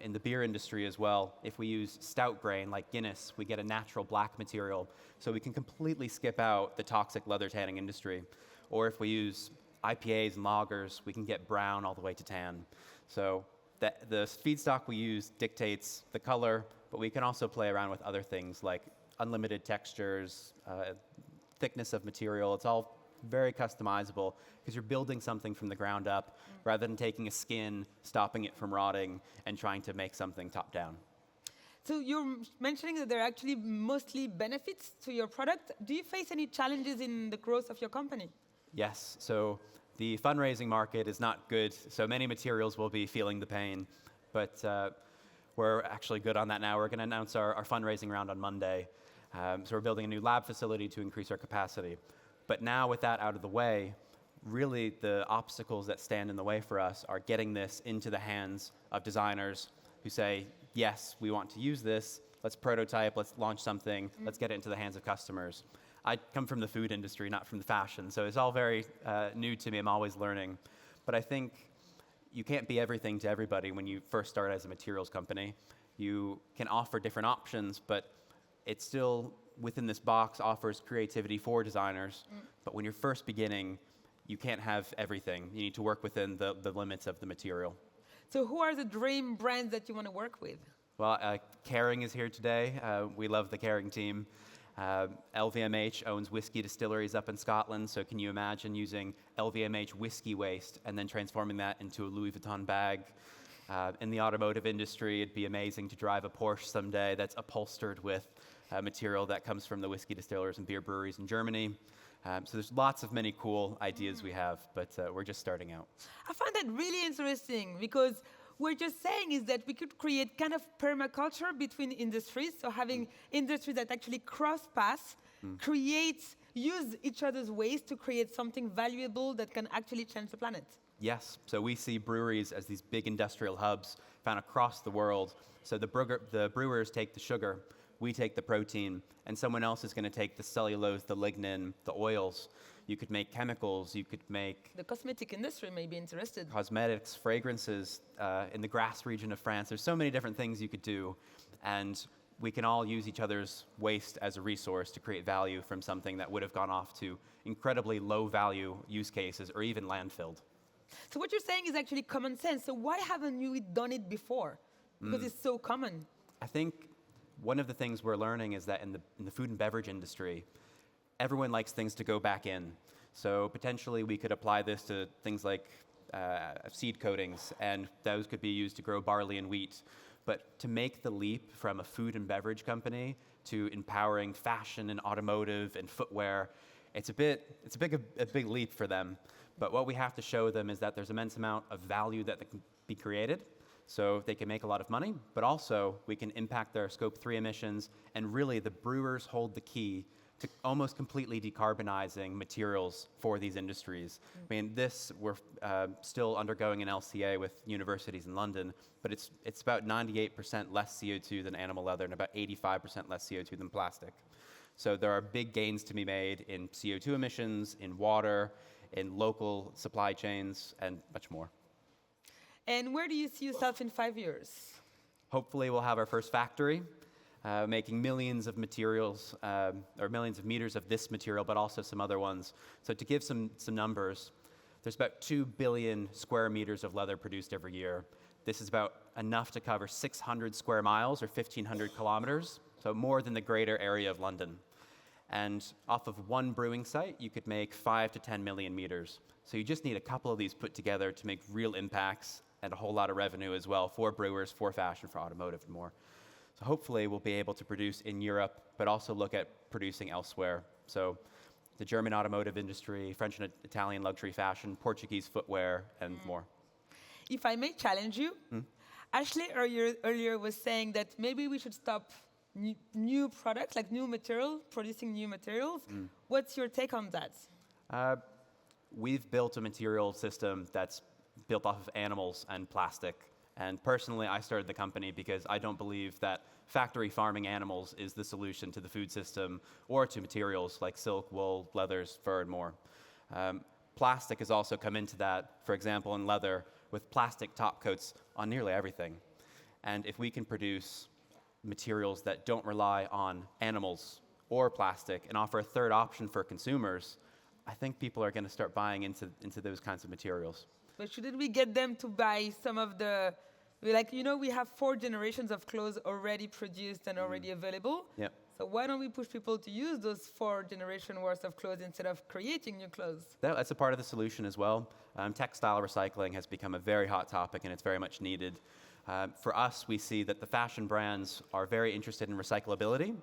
In the beer industry as well, if we use stout grain like Guinness, we get a natural black material, so we can completely skip out the toxic leather tanning industry. Or if we use IPAs and lagers, we can get brown all the way to tan. So the feedstock we use dictates the color, but we can also play around with other things like unlimited textures, thickness of material. It's all very customizable because you're building something from the ground up rather than taking a skin, stopping it from rotting, and trying to make something top down. So you're mentioning that there are actually mostly benefits to your product. Do you face any challenges in the growth of your company? Yes. So the fundraising market is not good, so many materials will be feeling the pain, but we're actually good on that now. We're going to announce our fundraising round on Monday. So we're building a new lab facility to increase our capacity. But now with that out of the way, really the obstacles that stand in the way for us are getting this into the hands of designers who say, yes, we want to use this, let's prototype, let's launch something, let's get it into the hands of customers. I come from the food industry, not from the fashion, so it's all very new to me. I'm always learning. But I think you can't be everything to everybody when you first start as a materials company. You can offer different options, but it still, within this box, offers creativity for designers. But when you're first beginning, you can't have everything. You need to work within the limits of the material. So who are the dream brands that you want to work with? Well, Caring is here today. We love the Caring team. LVMH owns whiskey distilleries up in Scotland, so can you imagine using LVMH whiskey waste and then transforming that into a Louis Vuitton bag? In the automotive industry, it'd be amazing to drive a Porsche someday that's upholstered with material that comes from the whiskey distillers and beer breweries in Germany. So there's lots of many cool ideas we have, but we're just starting out. I find that really interesting because we're just saying is that we could create kind of permaculture between industries, so having industries that actually cross paths, use each other's waste to create something valuable that can actually change the planet. Yes, so we see breweries as these big industrial hubs found across the world. So the brewers take the sugar, we take the protein, and someone else is going to take the cellulose, the lignin, the oils. You could make chemicals, you could make... The cosmetic industry may be interested. Cosmetics, fragrances, in the Grasse region of France. There's so many different things you could do, and we can all use each other's waste as a resource to create value from something that would have gone off to incredibly low-value use cases or even landfilled. So what you're saying is actually common sense. So why haven't you done it before? Because it's so common. I think one of the things we're learning is that in the food and beverage industry, everyone likes things to go back in. So potentially we could apply this to things like seed coatings, and those could be used to grow barley and wheat. But to make the leap from a food and beverage company to empowering fashion and automotive and footwear, it's a big leap for them. But what we have to show them is that there's immense amount of value that can be created, so they can make a lot of money, but also we can impact their Scope 3 emissions, and really the brewers hold the key to almost completely decarbonizing materials for these industries. I mean, we're still undergoing an LCA with universities in London, but it's about 98% less CO2 than animal leather and about 85% less CO2 than plastic. So there are big gains to be made in CO2 emissions, in water, in local supply chains, and much more. And where do you see yourself in 5 years? Hopefully we'll have our first factory, making millions of materials, or millions of meters of this material, but also some other ones. So to give some numbers, there's about 2 billion square meters of leather produced every year. This is about enough to cover 600 square miles, or 1,500 kilometers, so more than the greater area of London. And off of one brewing site, you could make 5 to 10 million meters. So you just need a couple of these put together to make real impacts and a whole lot of revenue as well for brewers, for fashion, for automotive, and more. So hopefully we'll be able to produce in Europe, but also look at producing elsewhere. So the German automotive industry, French and Italian luxury fashion, Portuguese footwear, and more. If I may challenge you, Ashley earlier was saying that maybe we should stop new products, like new material, producing new materials. What's your take on that? We've built a material system that's built off of animals and plastic. And personally, I started the company because I don't believe that factory farming animals is the solution to the food system or to materials like silk, wool, leathers, fur, and more. Plastic has also come into that, for example, in leather, with plastic top coats on nearly everything. And if we can produce materials that don't rely on animals or plastic and offer a third option for consumers, I think people are going to start buying into those kinds of materials. But shouldn't we get them to buy some of the, like, you know, we have 4 generations of clothes already produced and already available. Yep. So why don't we push people to use those 4 generation worth of clothes instead of creating new clothes? That's a part of the solution as well. Textile recycling has become a very hot topic, and it's very much needed. For us, we see that the fashion brands are very interested in recyclability.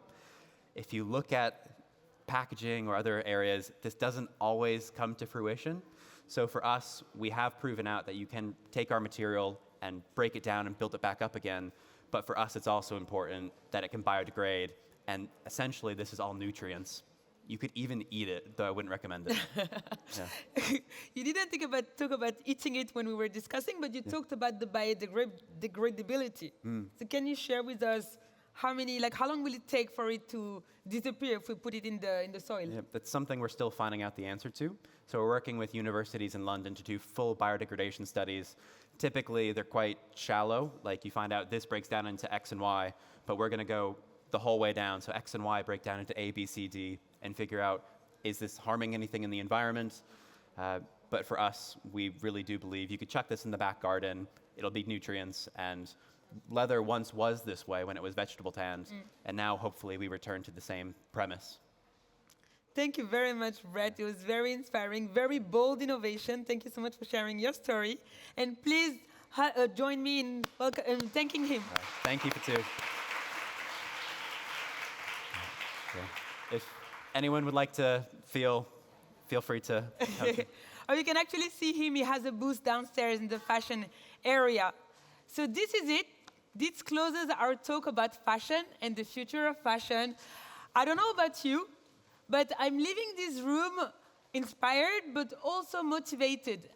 If you look at packaging or other areas, this doesn't always come to fruition. So for us, we have proven out that you can take our material and break it down and build it back up again. But for us, it's also important that it can biodegrade. And essentially, this is all nutrients. You could even eat it, though I wouldn't recommend it. Yeah. You didn't talk about eating it when we were discussing, but you talked about the biodegradability. So can you share with us how long will it take for it to disappear if we put it in the soil? Yeah, that's something we're still finding out the answer to. So we're working with universities in London to do full biodegradation studies. Typically, they're quite shallow. Like you find out this breaks down into X and Y, but we're going to go the whole way down. So X and Y break down into A, B, C, D, and figure out, is this harming anything in the environment? But for us, we really do believe you could chuck this in the back garden. It'll be nutrients, and leather once was this way when it was vegetable tanned, and now hopefully we return to the same premise. Thank you very much, Brett. It was very inspiring, very bold innovation. Thank you so much for sharing your story. And please join me in thanking him. Thank you for two. If anyone would like to feel free to. Or you can actually see him. He has a booth downstairs in the fashion area. So this is it. This closes our talk about fashion and the future of fashion. I don't know about you, but I'm leaving this room inspired, but also motivated.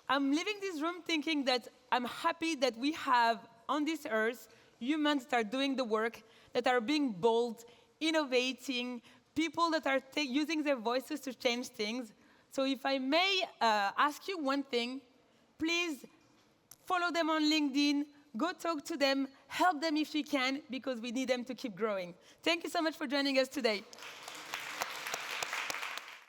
I'm leaving this room thinking that I'm happy that we have on this earth humans that are doing the work, that are being bold, innovating, people that are using their voices to change things. So if I may ask you one thing, please follow them on LinkedIn, go talk to them, help them if you can, because we need them to keep growing. Thank you so much for joining us today.